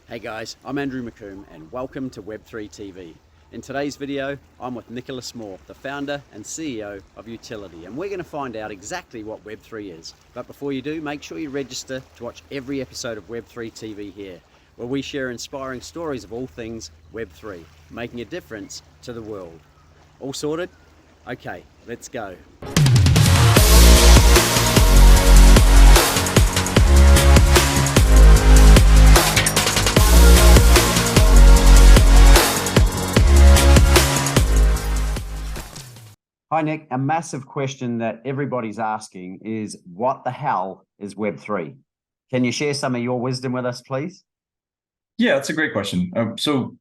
Hey guys, I'm Andrew McComb and welcome to Web3 TV. In today's video, I'm with Nikolas, the founder and CEO of Utiliti, and we're going to find out exactly what Web3 is. But before you do, make sure you register to watch every episode of Web3 TV here, where we share inspiring stories of all things Web3, making a difference to the world. All sorted? Okay, let's go. Hi, Nick. A massive question that everybody's asking is, what the hell is Web3? Can you share some of your wisdom with us, please? Yeah, that's a great question. So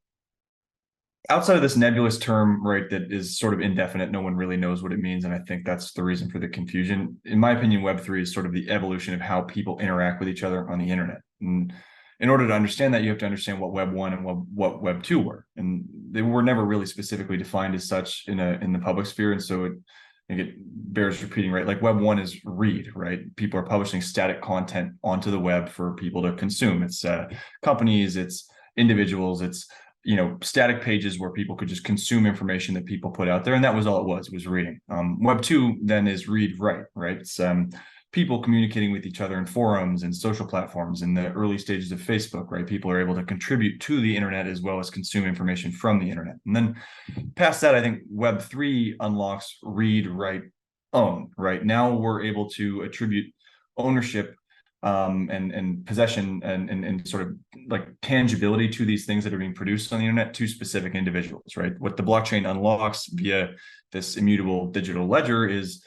outside of this nebulous term, right, that is sort of indefinite, no one really knows what it means. And I think that's the reason for the confusion. In my opinion, Web3 is sort of the evolution of how people interact with each other on the internet. And in order to understand that, you have to understand what Web 1 and what Web 2 were. And they were never really specifically defined as such in the public sphere. And so I think it bears repeating, right? Like Web 1 is read, right? People are publishing static content onto the web for people to consume. It's companies, it's individuals, it's static pages where people could just consume information that people put out there, and that was all it was reading. Web 2 then is read write, right? It's people communicating with each other in forums and social platforms. In the early stages of Facebook, right, people are able to contribute to the internet as well as consume information from the internet. And then past that, I think Web 3 unlocks read write own, right? Now we're able to attribute ownership and possession and sort of like tangibility to these things that are being produced on the internet to specific individuals, right? What the blockchain unlocks via this immutable digital ledger is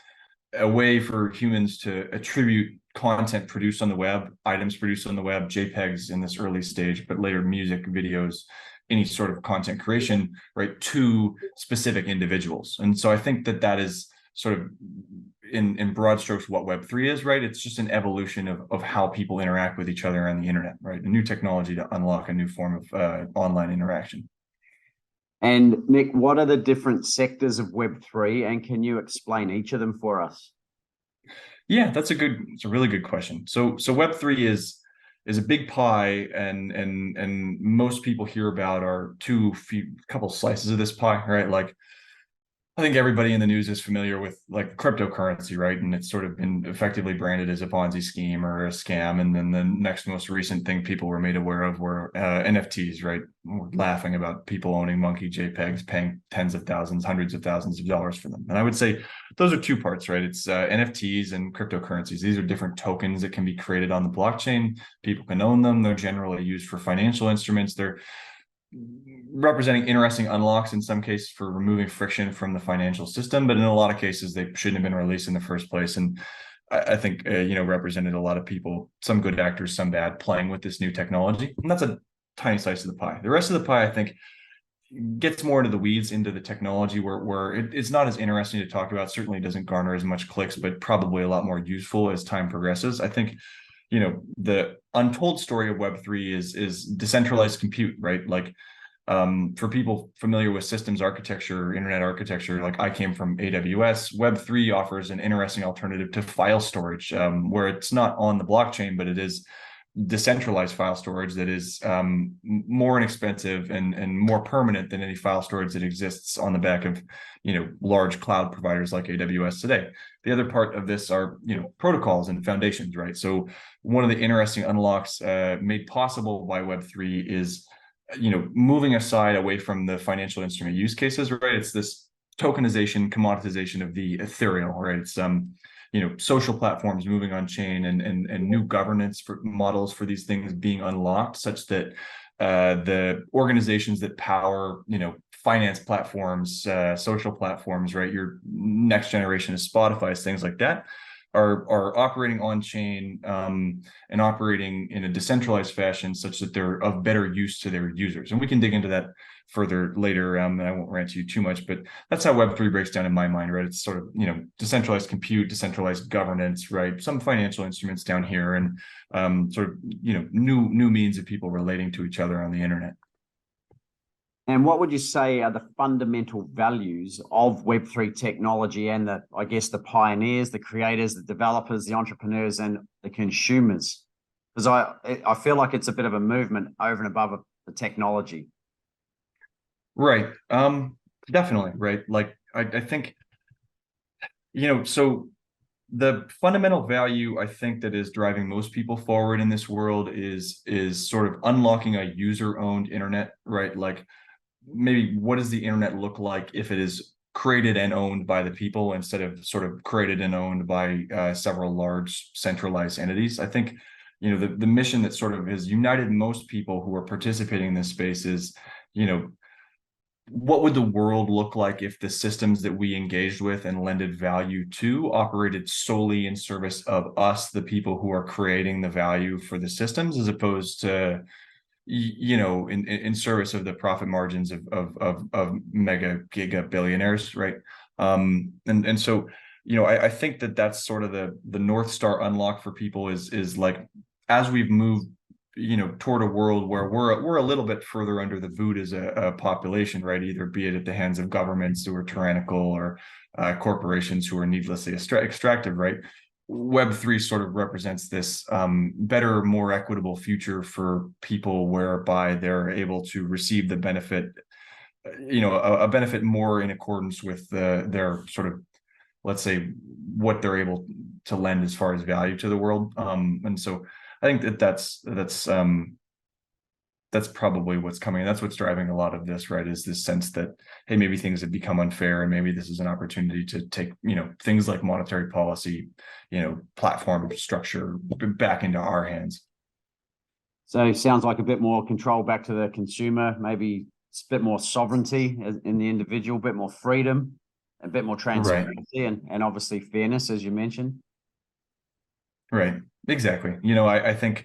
a way for humans to attribute content produced on the web, items produced on the web, JPEGs in this early stage, but later music, videos, any sort of content creation, right, to specific individuals. And so I think that is sort of in broad strokes what Web3 is, right? It's just an evolution of how people interact with each other on the internet, right? A new technology to unlock a new form of online interaction. And Nick, what are the different sectors of Web3, and can you explain each of them for us? Yeah, it's a really good question. So Web3 is a big pie, and most people hear about are couple slices of this pie, right? Like, I think everybody in the news is familiar with like cryptocurrency, right? And it's sort of been effectively branded as a Ponzi scheme or a scam. And then the next most recent thing people were made aware of were NFTs, right? We're laughing about people owning monkey JPEGs, paying tens of thousands, hundreds of thousands of dollars for them. And I would say those are two parts, right? It's NFTs and cryptocurrencies. These are different tokens that can be created on the blockchain. People can own them. They're generally used for financial instruments. They're representing interesting unlocks in some cases for removing friction from the financial system, but in a lot of cases they shouldn't have been released in the first place. And I think represented a lot of people, some good actors, some bad, playing with this new technology. And that's a tiny slice of the pie. The rest of the pie, I think, gets more into the weeds, into the technology where it's not as interesting to talk about. Certainly doesn't garner as much clicks, but probably a lot more useful as time progresses. I think the untold story of Web3 is decentralized compute, right? Like for people familiar with systems architecture, internet architecture, like I came from AWS, Web3 offers an interesting alternative to file storage, where it's not on the blockchain, but it is decentralized file storage that is more inexpensive and more permanent than any file storage that exists on the back of large cloud providers like AWS today. The other part of this are protocols and foundations, right? So one of the interesting unlocks made possible by Web3 is moving aside away from the financial instrument use cases, right? It's this tokenization, commoditization of the ethereal, right? It's social platforms moving on chain and new governance for models for these things being unlocked, such that the organizations that power finance platforms, social platforms, right, your next generation of Spotify's, things like that, are operating on chain and operating in a decentralized fashion such that they're of better use to their users. And we can dig into that further later, and I won't rant to you too much, but that's how Web3 breaks down in my mind, right? It's sort of decentralized compute, decentralized governance, right? Some financial instruments down here, and sort of new means of people relating to each other on the internet. And what would you say are the fundamental values of Web3 technology and the pioneers, the creators, the developers, the entrepreneurs, and the consumers Because I feel like it's a bit of a movement over and above the technology. Right. Definitely. Right. Like I think, so the fundamental value I think that is driving most people forward in this world is sort of unlocking a user-owned internet, right? Like maybe what does the internet look like if it is created and owned by the people instead of sort of created and owned by several large centralized entities? I think, the mission that sort of has united most people who are participating in this space is, what would the world look like if the systems that we engaged with and lended value to operated solely in service of us, the people who are creating the value for the systems, as opposed to, in service of the profit margins of mega giga billionaires, right? And so, I think that that's sort of the North Star unlock for people is like, as we've moved toward a world where we're a little bit further under the boot as a population, right? Either be it at the hands of governments who are tyrannical or corporations who are needlessly extractive, right? Web3 sort of represents this better, more equitable future for people, whereby they're able to receive the benefit, a benefit more in accordance with their sort of, let's say, what they're able to lend as far as value to the world. And so I think that's probably what's coming. That's what's driving a lot of this, right? Is this sense that, hey, maybe things have become unfair, and maybe this is an opportunity to take, things like monetary policy, platform structure back into our hands. So it sounds like a bit more control back to the consumer, maybe it's a bit more sovereignty in the individual, a bit more freedom, a bit more transparency, and obviously fairness, as you mentioned. Right. Exactly. I think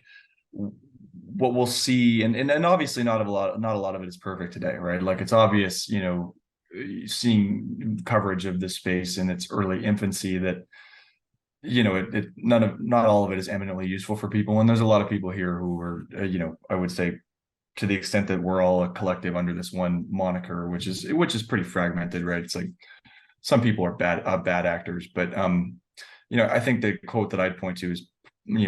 what we'll see, and obviously not a lot of it is perfect today, right? Like it's obvious, seeing coverage of this space in its early infancy, that not all of it is eminently useful for people, and there's a lot of people here who are, I would say, to the extent that we're all a collective under this one moniker, which is pretty fragmented, right? It's like some people are bad actors, but I think the quote that I'd point to is,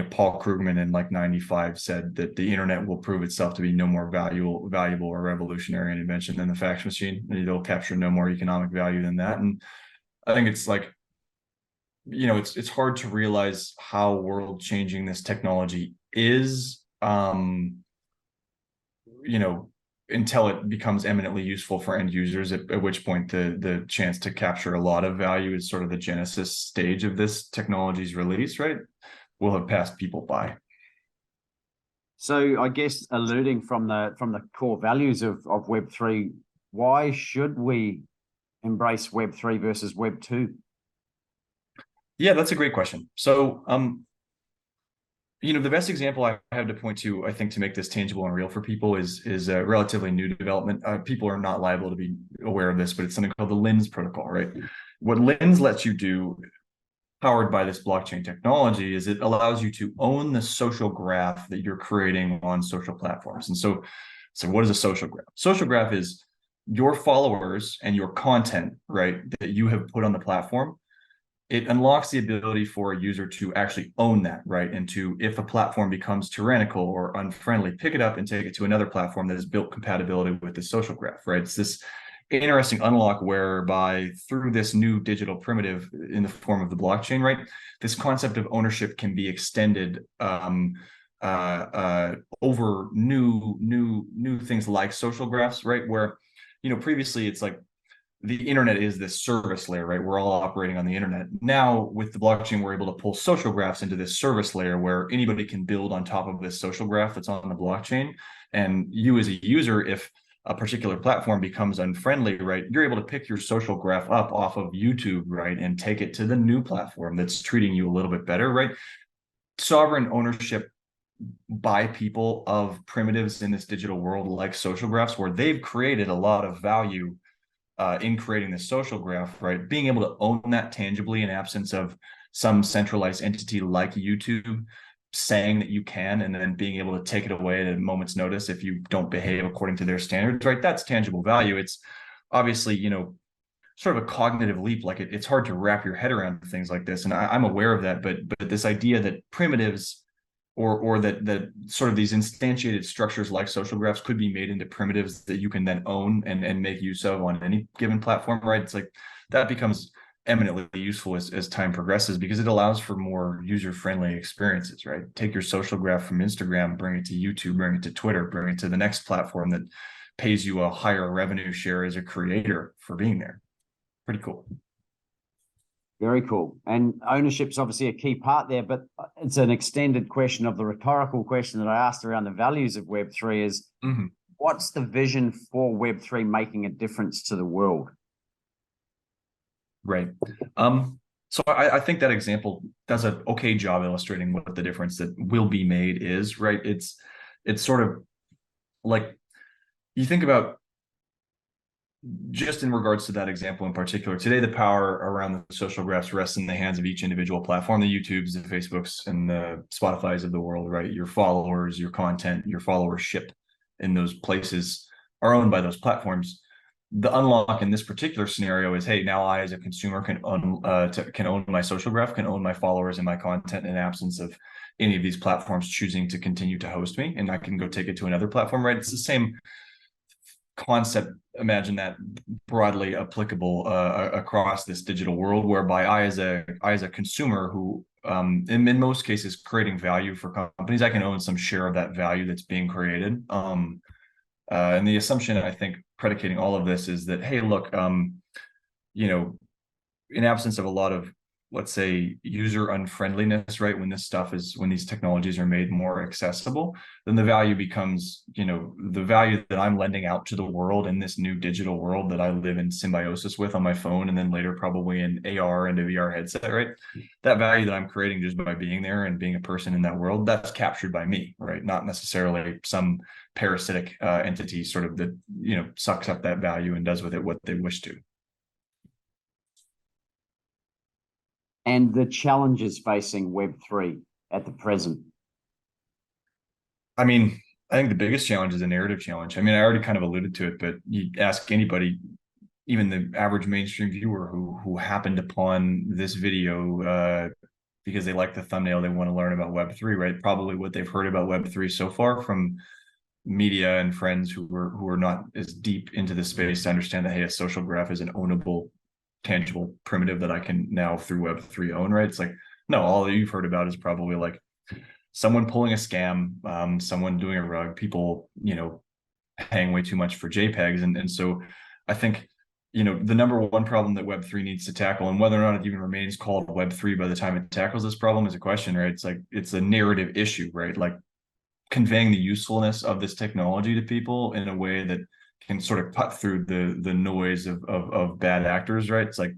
Paul Krugman in like 95 said that the internet will prove itself to be no more valuable or revolutionary an invention than the fax machine. It'll capture no more economic value than that. And I think it's like, it's hard to realize how world changing this technology is, until it becomes eminently useful for end users, at which point the chance to capture a lot of value is sort of the genesis stage of this technology's release, right? Will have passed people by. So I guess alluding from the core values of Web3, why should we embrace Web3 versus Web2? Yeah, that's a great question. So the best example I have to point to, I think, to make this tangible and real for people is a relatively new development. People are not liable to be aware of this, but it's something called the Lens protocol, right? What Lens lets you do, powered by this blockchain technology, is it allows you to own the social graph that you're creating on social platforms. And so what is a social graph? Social graph is your followers and your content, right, that you have put on the platform. It unlocks the ability for a user to actually own that, right? And to, if a platform becomes tyrannical or unfriendly, pick it up and take it to another platform that has built compatibility with the social graph, right? It's this interesting unlock whereby, through this new digital primitive in the form of the blockchain, right, this concept of ownership can be extended over new things like social graphs, right? Where, previously it's like, the internet is this service layer, right? We're all operating on the internet. Now with the blockchain, we're able to pull social graphs into this service layer where anybody can build on top of this social graph that's on the blockchain. And you, as a user, if a particular platform becomes unfriendly, right, you're able to pick your social graph up off of YouTube, right, and take it to the new platform that's treating you a little bit better, right? Sovereign ownership by people of primitives in this digital world, like social graphs, where they've created a lot of value in creating the social graph, right? Being able to own that tangibly in absence of some centralized entity like YouTube saying that you can, and then being able to take it away at a moment's notice if you don't behave according to their standards, right? That's tangible value. It's obviously, sort of a cognitive leap. Like it's hard to wrap your head around things like this. And I'm aware of that, but this idea that primitives or that sort of these instantiated structures like social graphs could be made into primitives that you can then own and make use of on any given platform, right? It's like that becomes eminently useful as time progresses, because it allows for more user-friendly experiences, right? Take your social graph from Instagram, bring it to YouTube, bring it to Twitter, bring it to the next platform that pays you a higher revenue share as a creator for being there. Pretty cool. Very cool. And ownership's obviously a key part there, but it's an extended question of the rhetorical question that I asked around the values of Web3 is, what's the vision for Web3 making a difference to the world? Right. So I think that example does an okay job illustrating what the difference that will be made is, right? It's sort of like, you think about, just in regards to that example in particular, today the power around the social graphs rests in the hands of each individual platform, the YouTubes, the Facebooks, and the Spotifys of the world, right? Your followers, your content, your followership in those places are owned by those platforms. The unlock in this particular scenario is, hey, now I as a consumer can own my social graph, can own my followers and my content in absence of any of these platforms choosing to continue to host me, and I can go take it to another platform, right? It's the same concept. Imagine that broadly applicable across this digital world, whereby I as a consumer who in most cases creating value for companies, I can own some share of that value that's being created. And the assumption, I think, predicating all of this is that, hey, look, you know, in absence of a lot of, let's say, user unfriendliness, right? When these technologies are made more accessible, then the value becomes, the value that I'm lending out to the world in this new digital world that I live in symbiosis with on my phone, and then later probably in AR and a VR headset, right? That value that I'm creating just by being there and being a person in that world, that's captured by me, right? Not necessarily some parasitic entity sort of that, sucks up that value and does with it what they wish to. And the challenges facing Web3 at the present? I mean, I think the biggest challenge is a narrative challenge. I mean, I already kind of alluded to it, but you ask anybody, even the average mainstream viewer who happened upon this video because they like the thumbnail, they want to learn about Web3, right? Probably what they've heard about Web3 so far from media and friends who are not as deep into the space to understand that, hey, a social graph is an ownable, tangible primitive that I can now through Web3 own, right? It's like, no, all that you've heard about is probably like someone pulling a scam, someone doing a rug, people, paying way too much for JPEGs. And so I think, the number one problem that Web3 needs to tackle, and whether or not it even remains called Web3 by the time it tackles this problem, is a question, right? It's like, it's a narrative issue, right? Like conveying the usefulness of this technology to people in a way that can sort of cut through the noise of bad actors, right? It's like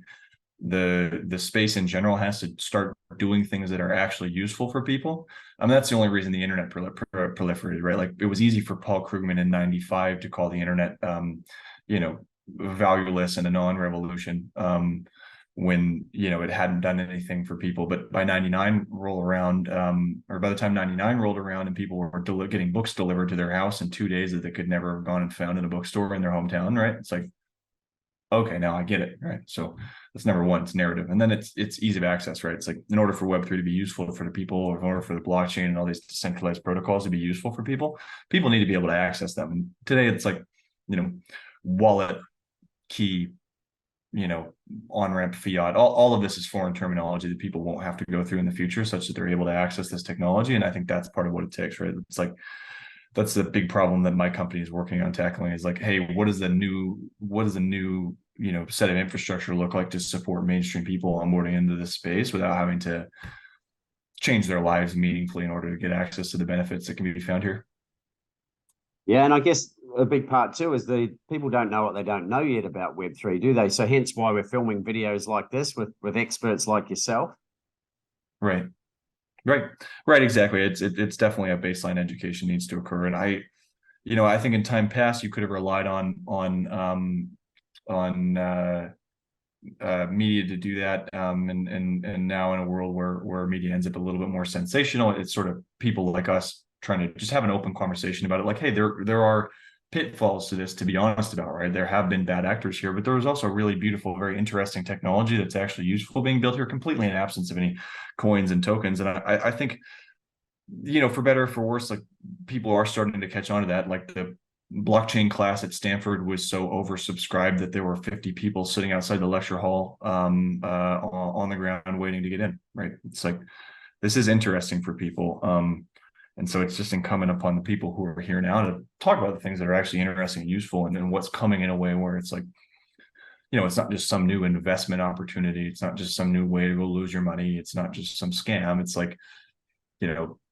the space in general has to start doing things that are actually useful for people. That's the only reason the internet proliferated, right? Like it was easy for Paul Krugman in '95 to call the internet, valueless and a non-revolution when it hadn't done anything for people. But by 99 roll around, or by the time 99 rolled around and people were getting books delivered to their house in 2 days that they could never have gone and found in a bookstore in their hometown, right? It's like, okay, now I get it, right? So that's number one, it's narrative. And then it's ease of access, right? It's like, in order for Web3 to be useful for the people, or in order for the blockchain and all these decentralized protocols to be useful for people need to be able to access them. And today it's like, wallet, key, on-ramp, fiat, all of this is foreign terminology that people won't have to go through in the future, such that they're able to access this technology. And I think that's part of what it takes, right? It's like, that's the big problem that my company is working on tackling, is like, hey, what does a new set of infrastructure look like to support mainstream people onboarding into this space without having to change their lives meaningfully in order to get access to the benefits that can be found here? Yeah, and I guess a big part too is the people don't know what they don't know yet about Web3, do they? So hence why we're filming videos like this with experts like yourself. Right, exactly. It's definitely a baseline education needs to occur. And I think in time past you could have relied on media to do that, and now in a world where media ends up a little bit more sensational, it's sort of people like us trying to just have an open conversation about it. Like, hey, there are pitfalls to this, to be honest about, right? There have been bad actors here, but there was also really beautiful, very interesting technology that's actually useful being built here, completely in absence of any coins and tokens. And I think for better or for worse, like people are starting to catch on to that. Like the blockchain class at Stanford was so oversubscribed that there were 50 people sitting outside the lecture hall on the ground waiting to get in, right? It's like, this is interesting for people. And so it's just incumbent upon the people who are here now to talk about the things that are actually interesting and useful, and then what's coming in a way where it's like, it's not just some new investment opportunity. It's not just some new way to go lose your money. It's not just some scam. It's like,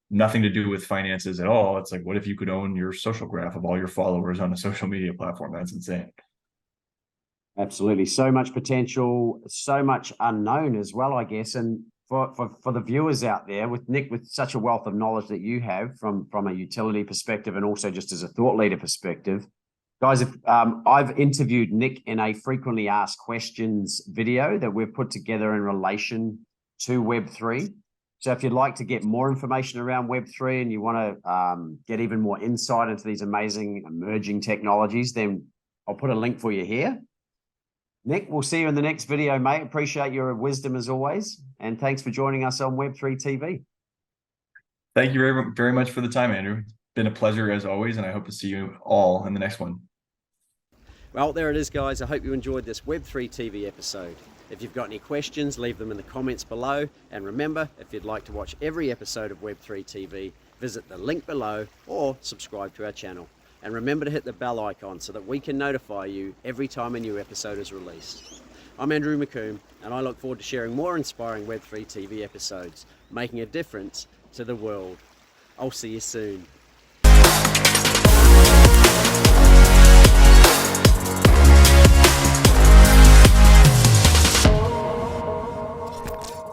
nothing to do with finances at all. It's like, what if you could own your social graph of all your followers on a social media platform? That's insane. Absolutely. So much potential, so much unknown as well, I guess. And for the viewers out there, with Nick, with such a wealth of knowledge that you have from a utility perspective and also just as a thought leader perspective, guys, I've interviewed Nick in a frequently asked questions video that we've put together in relation to Web3. So if you'd like to get more information around Web3 and you want to get even more insight into these amazing emerging technologies, then I'll put a link for you here. Nick, we'll see you in the next video, mate. Appreciate your wisdom as always. And thanks for joining us on Web3 TV. Thank you very, very much for the time, Andrew. It's been a pleasure as always, and I hope to see you all in the next one. Well, there it is, guys. I hope you enjoyed this Web3 TV episode. If you've got any questions, leave them in the comments below. And remember, if you'd like to watch every episode of Web3 TV, visit the link below or subscribe to our channel. And remember to hit the bell icon so that we can notify you every time a new episode is released. I'm Andrew McComb, and I look forward to sharing more inspiring Web3 TV episodes, making a difference to the world. I'll see you soon.